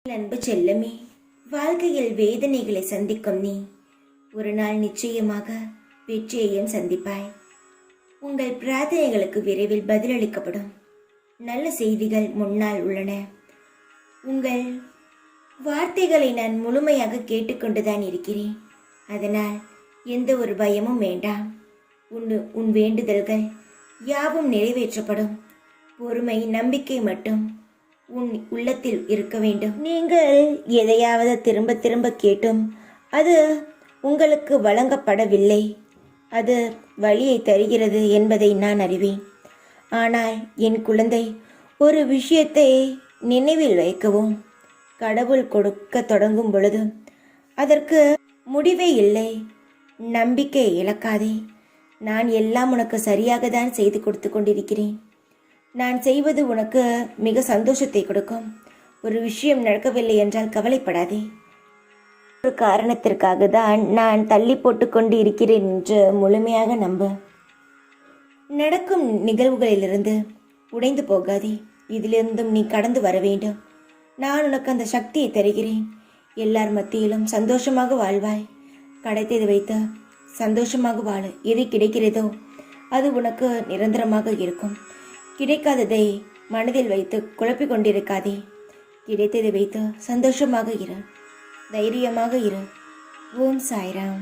அன்பு செல்லமே, வாழ்க்கையில் வேதனைகளை சந்திக்கும் நீ ஒரு நாள் நிச்சயமாக வெற்றியையும் சந்திப்பாய். உங்கள் பிரார்த்தனைகளுக்கு விரைவில் பதிலளிக்கப்படும். நல்ல செய்திகள் முன்னால் உள்ளன. உங்கள் வார்த்தைகளை நான் முழுமையாக கேட்டுக்கொண்டுதான் இருக்கிறேன். அதனால் எந்த ஒரு பயமும் வேண்டாம். உன் வேண்டுதல்கள் யாவும் நிறைவேற்றப்படும். பொறுமை, நம்பிக்கை மட்டும் உன் உள்ளத்தில் இருக்க வேண்டும். நீங்கள் எதையாவது திரும்ப திரும்ப கேட்டும் அது உங்களுக்கு வழங்கப்படவில்லை. அது வழியை தருகிறது என்பதை நான் அறிவேன். ஆனால் என் குழந்தை, ஒரு விஷயத்தை நினைவில் வைக்கவும். கடவுள் கொடுக்க தொடங்கும் பொழுது அதற்கு முடிவே இல்லை. நம்பிக்கை இழக்காதே. நான் எல்லாம் உனக்கு சரியாக தான் செய்து கொடுத்து கொண்டிருக்கிறேன். நான் செய்வது உனக்கு மிக சந்தோஷத்தை கொடுக்கும். ஒரு விஷயம் நடக்கவில்லை என்றால் கவலைப்படாதே. ஒரு காரணத்திற்காக தான் நான் தள்ளி போட்டு கொண்டு இருக்கிறேன் என்று முழுமையாக நம்ப. நடக்கும் நிகழ்வுகளிலிருந்து உடைந்து போகாதே. இதிலிருந்தும் நீ கடந்து வர வேண்டும். நான் உனக்கு அந்த சக்தியை தருகிறேன். எல்லார் மத்தியிலும் சந்தோஷமாக வாழ்வாய். கிடைத்ததை வைத்து சந்தோஷமாக வாழ. எது கிடைக்கிறதோ அது உனக்கு நிரந்தரமாக இருக்கும். கிடைக்காததை மனதில் வைத்து குழப்பிக் கொண்டிருக்காதே. கிடைத்ததை வைத்து சந்தோஷமாக இரு, தைரியமாக இரு. ஓம் சாய்ராம்.